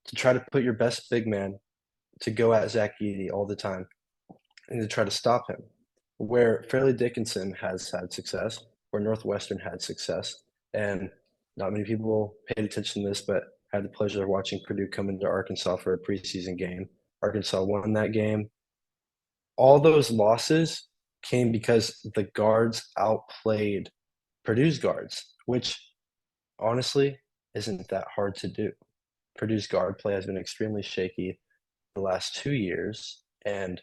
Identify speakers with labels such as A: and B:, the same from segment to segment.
A: to try to put your best big man to go at Zach Edey all the time and to try to stop him. Where Fairleigh Dickinson has had success, where Northwestern had success, and not many people paid attention to this, but had the pleasure of watching Purdue come into Arkansas for a preseason game. Arkansas won that game. All those losses came because the guards outplayed Purdue's guards, which honestly isn't that hard to do. Purdue's guard play has been extremely shaky the last 2 years, and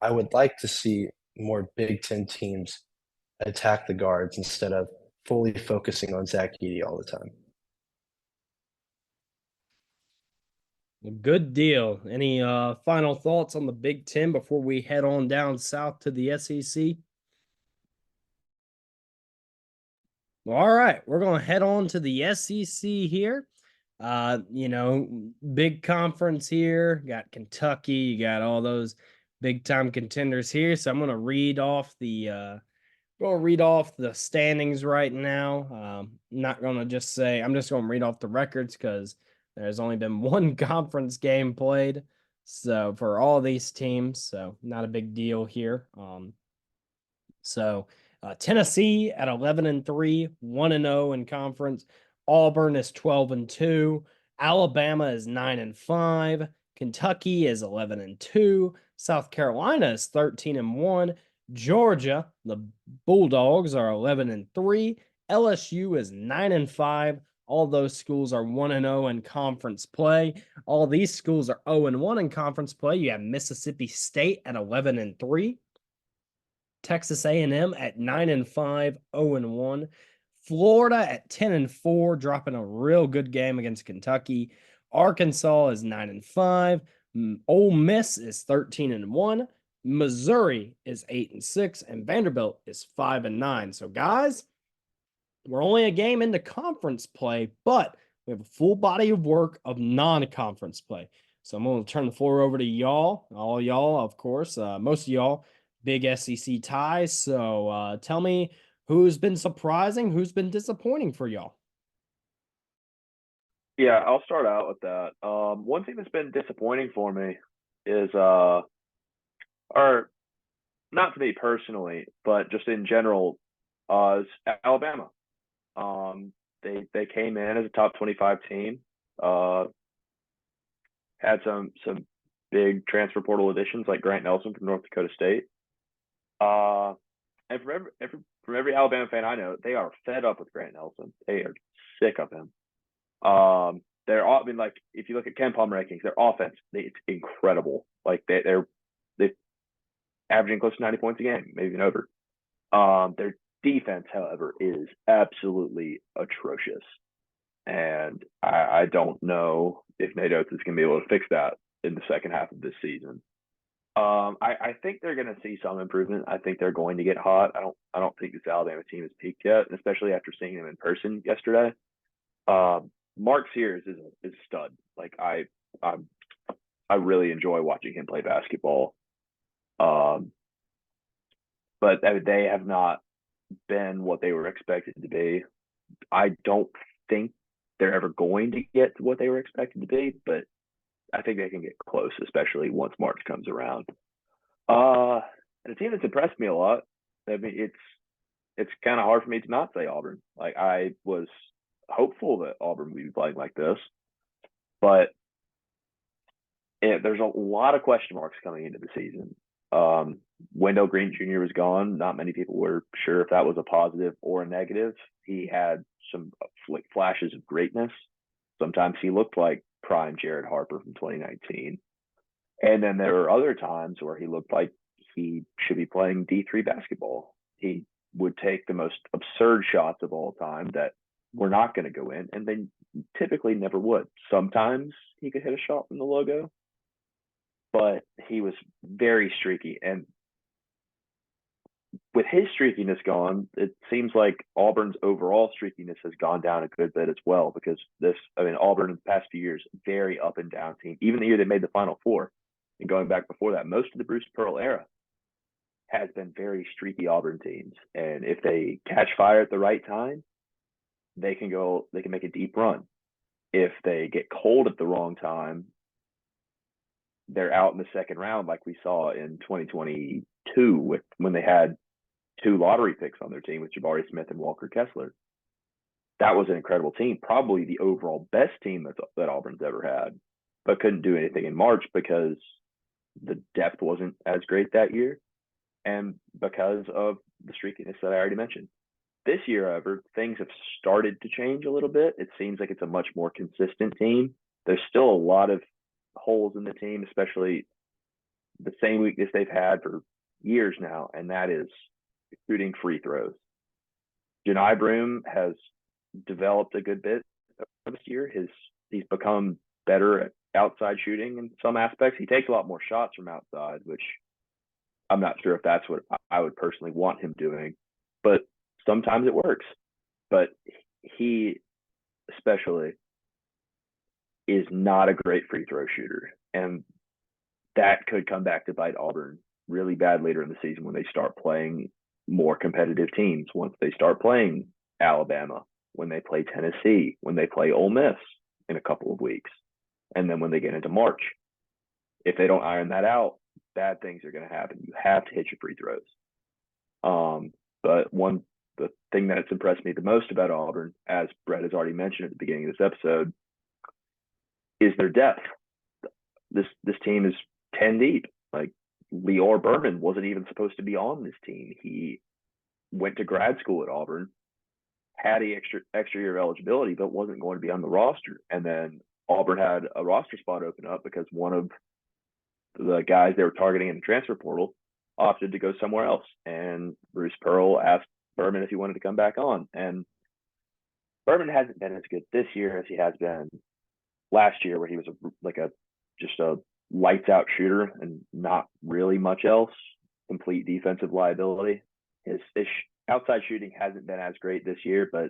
A: I would like to see more Big Ten teams attack the guards instead of fully focusing on Zach Edey all the time.
B: Good deal. Any final thoughts on the Big Ten before we head on down south to the SEC? All right, we're going to head on to the SEC here. Big conference here. Got Kentucky. You got all those big time contenders here. So I'm going to read off the standings right now. Not going to just say I'm just going to read off the records because there's only been one conference game played. So for all these teams, so not a big deal here. Tennessee at 11-3, 1-0 in conference. Auburn is 12-2. Alabama is 9-5. Kentucky is 11-2. South Carolina is 13-1. Georgia, the Bulldogs, are 11-3. LSU is 9-5. All those schools are 1-0 in conference play. All these schools are 0-1 in conference play. You have Mississippi State at 11-3. Texas A&M at 9-5, 0-1. Florida at 10-4, dropping a real good game against Kentucky. Arkansas is 9-5. Ole Miss is 13-1. Missouri is 8-6, and Vanderbilt is 5-9. So, guys, we're only a game into conference play, but we have a full body of work of non-conference play. So I'm going to turn the floor over to y'all, all y'all, of course, most of y'all, big SEC ties. So tell me who's been surprising, who's been disappointing for y'all.
C: Yeah, I'll start out with that. One thing that's been disappointing for me is, or not for me personally, but just in general, is Alabama. They came in as a top 25 team. Had some big transfer portal additions like Grant Nelson from North Dakota State. And from every Alabama fan I know, they are fed up with Grant Nelson. They are sick of him. They're all, I mean, like if you look at Ken Palm rankings, their offense, it's incredible. Like they're averaging close to 90 points a game, maybe even over. Their defense, however, is absolutely atrocious. And I don't know if Nate Oates is going to be able to fix that in the second half of this season. I think they're going to see some improvement. I think they're going to get hot. I don't think this Alabama team has peaked yet, and especially after seeing them in person yesterday. Mark Sears is a stud. Like I really enjoy watching him play basketball. But they have not been what they were expected to be. I don't think they're ever going to get to what they were expected to be, but I think they can get close, especially once March comes around. And a team that's impressed me a lot. I mean, it's kind of hard for me to not say Auburn. Like I was hopeful that Auburn would be playing like this, but there's a lot of question marks coming into the season. Wendell Green Jr. was gone. Not many people were sure if that was a positive or a negative. He had some flashes of greatness. Sometimes he looked like prime Jared Harper from 2019. And then there were other times where he looked like he should be playing D3 basketball. He would take the most absurd shots of all time that were not going to go in, and they typically never would. Sometimes he could hit a shot from the logo, but he was very streaky. And with his streakiness gone, it seems like Auburn's overall streakiness has gone down a good bit as well, because Auburn in the past few years, very up and down team. Even the year they made the Final Four, and going back before that, most of the Bruce Pearl era has been very streaky Auburn teams. And if they catch fire at the right time, they can make a deep run. if they get cold at the wrong time, they're out in the second round, like we saw in 2022 when they had 2 lottery picks on their team with Jabari Smith and Walker Kessler. That was an incredible team, probably the overall best team that Auburn's ever had, but couldn't do anything in March because the depth wasn't as great that year and because of the streakiness that I already mentioned. This year, however, things have started to change a little bit. It seems like it's a much more consistent team. There's still a lot of holes in the team, especially the same weakness they've had for years now, and that is shooting free throws. Janai Broome has developed a good bit this year. He's become better at outside shooting in some aspects. He takes a lot more shots from outside, which I'm not sure if that's what I would personally want him doing, but sometimes it works. But he especially is not a great free throw shooter, and that could come back to bite Auburn really bad later in the season when they start playing more competitive teams, once they start playing Alabama, when they play Tennessee, when they play Ole Miss in a couple of weeks, and then when they get into March. If they don't iron that out, bad things are going to happen. You have to hit your free throws. But the thing that's impressed me the most about Auburn, as Brett has already mentioned at the beginning of this episode, is their depth. This team is 10 deep. Like, Lior Berman wasn't even supposed to be on this team. He went to grad school at Auburn, had the extra year of eligibility, but wasn't going to be on the roster. And then Auburn had a roster spot open up because one of the guys they were targeting in the transfer portal opted to go somewhere else. And Bruce Pearl asked Berman if he wanted to come back on. And Berman hasn't been as good this year as he has been last year, where he was just a lights out shooter and not really much else, complete defensive liability. His outside shooting hasn't been as great this year, but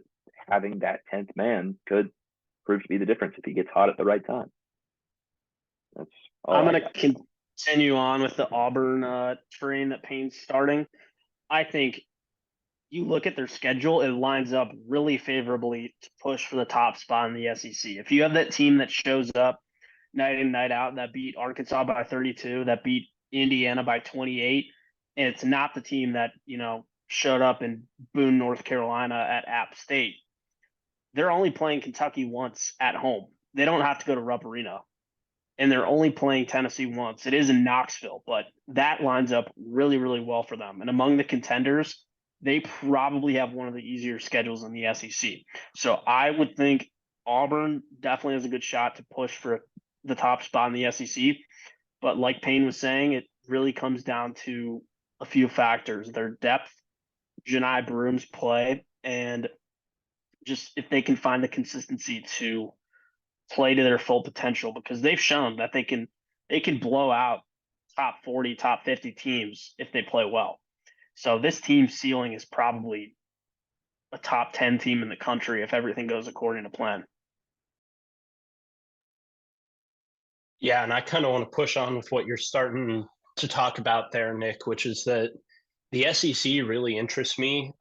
C: having that 10th man could prove to be the difference if he gets hot at the right time. That's all
D: I'm going to continue on with the Auburn train that Payne's starting. I think you look at their schedule, it lines up really favorably to push for the top spot in the SEC. If you have that team that shows up night in, night out, that beat Arkansas by 32, that beat Indiana by 28, and it's not the team that, showed up in Boone, North Carolina at App State, they're only playing Kentucky once at home. They don't have to go to Rupp Arena. And they're only playing Tennessee once. It is in Knoxville, but that lines up really, really well for them. And among the contenders, they probably have one of the easier schedules in the SEC. So I would think Auburn definitely has a good shot to push for the top spot in the SEC. But like Payne was saying, it really comes down to a few factors: their depth, Janai Broome's play, and just if they can find the consistency to play to their full potential, because they've shown that they can blow out top 40, top 50 teams if they play well. So this team's ceiling is probably a top 10 team in the country if everything goes according to plan.
E: Yeah, and I kind of want to push on with what you're starting to talk about there, Nick, which is that the SEC really interests me.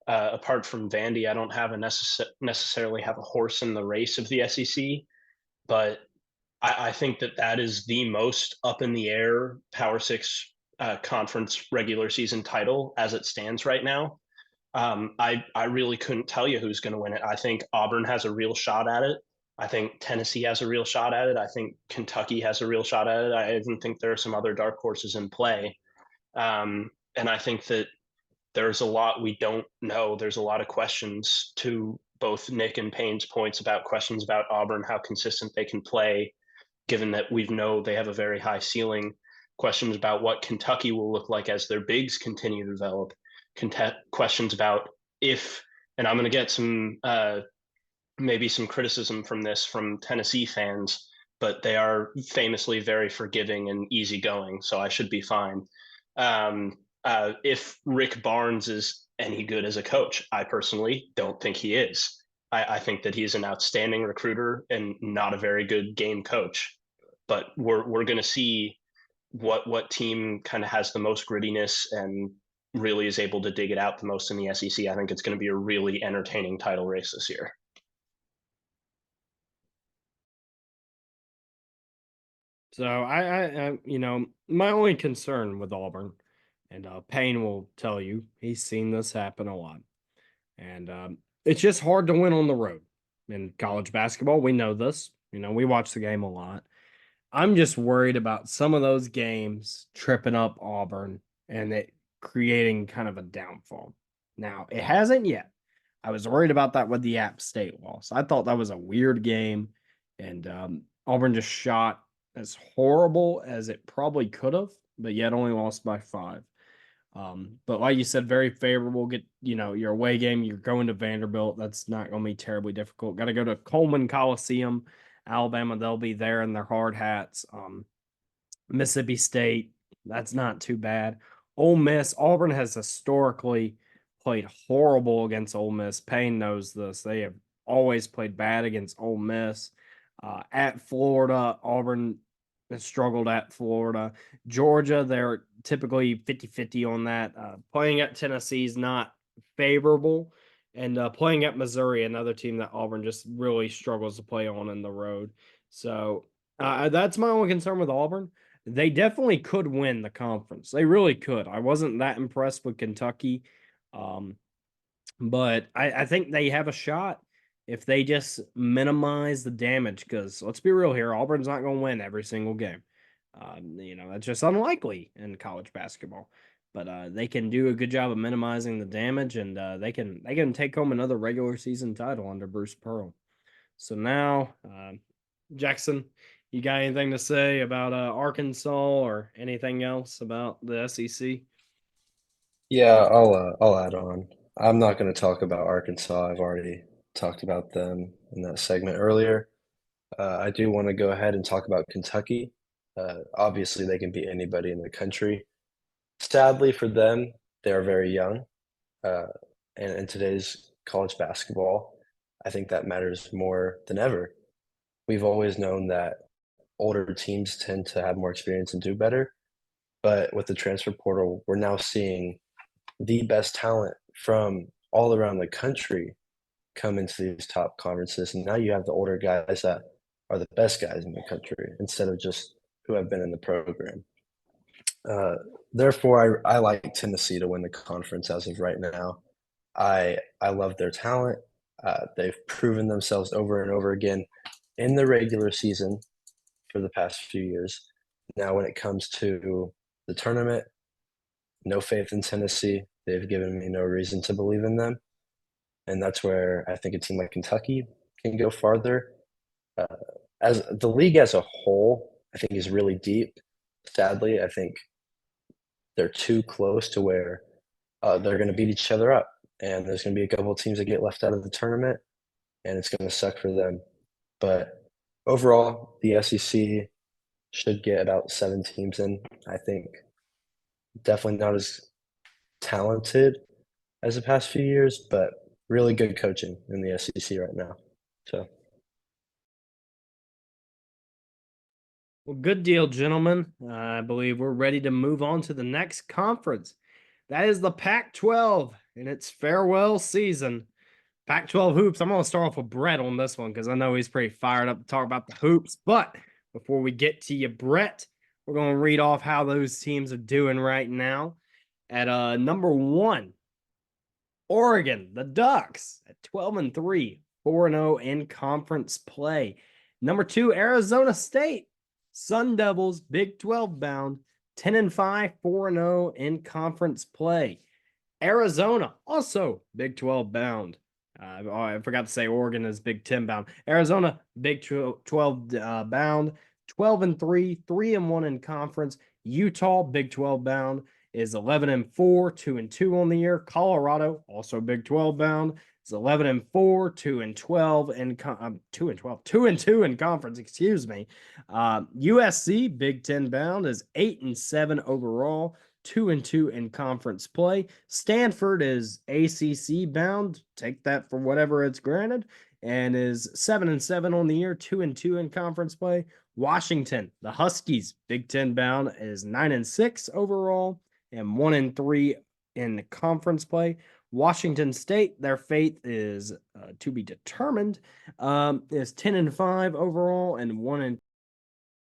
E: Apart from Vandy, I don't have necessarily have a horse in the race of the SEC, but I think that is the most up in the air Power Six conference regular season title as it stands right now. I really couldn't tell you who's going to win it. I think Auburn has a real shot at it. I think Tennessee has a real shot at it. I think Kentucky has a real shot at it. I even think there are some other dark horses in play. And I think that there's a lot we don't know. There's a lot of questions, to both Nick and Payne's points about questions about Auburn, how consistent they can play, given that we know they have a very high ceiling. Questions about what Kentucky will look like as their bigs continue to develop. Questions about if, and I'm going to get some maybe some criticism from Tennessee fans, but they are famously very forgiving and easygoing, so I should be fine. If Rick Barnes is any good as a coach, I personally don't think he is. I think that he's an outstanding recruiter and not a very good game coach. But we're going to see what team kind of has the most grittiness and really is able to dig it out the most in the SEC. I think it's going to be a really entertaining title race this year.
B: So I my only concern with Auburn, and Payne will tell you he's seen this happen a lot, and it's just hard to win on the road in college basketball. We know this. We watch the game a lot. I'm just worried about some of those games tripping up Auburn and it creating kind of a downfall. Now, it hasn't yet. I was worried about that with the App State loss. I thought that was a weird game, and Auburn just shot as horrible as it probably could have, but yet only lost by 5. But like you said, very favorable. Get your away game. You're going to Vanderbilt. That's not going to be terribly difficult. Got to go to Coleman Coliseum, Alabama. They'll be there in their hard hats. Mississippi State. That's not too bad. Ole Miss. Auburn has historically played horrible against Ole Miss. Payne knows this. They have always played bad against Ole Miss. At Florida, Auburn has struggled at Florida. Georgia, they're typically 50-50 on that. Playing at Tennessee is not favorable. And playing at Missouri, another team that Auburn just really struggles to play on in the road. So that's my only concern with Auburn. They definitely could win the conference. They really could. I wasn't that impressed with Kentucky. But I think they have a shot if they just minimize the damage, because let's be real here, Auburn's not going to win every single game. That's just unlikely in college basketball. But they can do a good job of minimizing the damage, and they can take home another regular season title under Bruce Pearl. So now, Jackson, you got anything to say about Arkansas or anything else about the SEC?
A: Yeah, I'll add on. I'm not going to talk about Arkansas. I've already talked about them in that segment earlier. I do want to go ahead and talk about Kentucky. Obviously, they can beat anybody in the country. Sadly for them, they're very young. And in today's college basketball, I think that matters more than ever. We've always known that older teams tend to have more experience and do better. But with the transfer portal, we're now seeing the best talent from all around the country come into these top conferences. And now you have the older guys that are the best guys in the country instead of just who have been in the program. Therefore, I like Tennessee to win the conference as of right now. I love their talent. They've proven themselves over and over again in the regular season for the past few years. Now, when it comes to the tournament, no faith in Tennessee. They've given me no reason to believe in them. And that's where I think a team like Kentucky can go farther. As the league as a whole, I think is really deep. Sadly, I think they're too close to where they're going to beat each other up. And there's going to be a couple of teams that get left out of the tournament, and it's going to suck for them. But overall, the SEC should get about 7 teams in, I think. Definitely not as talented as the past few years, but really good coaching in the SEC right now. So,
B: well, good deal, gentlemen. I believe we're ready to move on to the next conference. That is the Pac-12 in its farewell season. Pac-12 hoops. I'm going to start off with Brett on this one because I know he's pretty fired up to talk about the hoops. But before we get to you, Brett, we're going to read off how those teams are doing right now. At number 1, Oregon, the Ducks at 12-3, 4-0 in conference play. Number 2, Arizona State, Sun Devils, Big 12 bound, 10-5, 4-0 in conference play. Arizona, also Big 12 bound. I forgot to say Oregon is Big 10 bound. Arizona, Big 12 bound, 12-3, 3-1 in conference. Utah, Big 12 bound, is 11-4, 2-2 on the year. Colorado, also Big 12 bound, is 11-4, 2-12 in 2-2 in conference. Excuse me. USC, Big 10 bound, is 8-7 overall, 2-2 in conference play. Stanford is ACC bound. Take that for whatever it's granted, and is 7-7 on the year, 2-2 in conference play. Washington, the Huskies, Big 10 bound, is 9-6 overall and 1-3 in conference play. Washington State, their fate is to be determined, is 10-5 overall and 1-2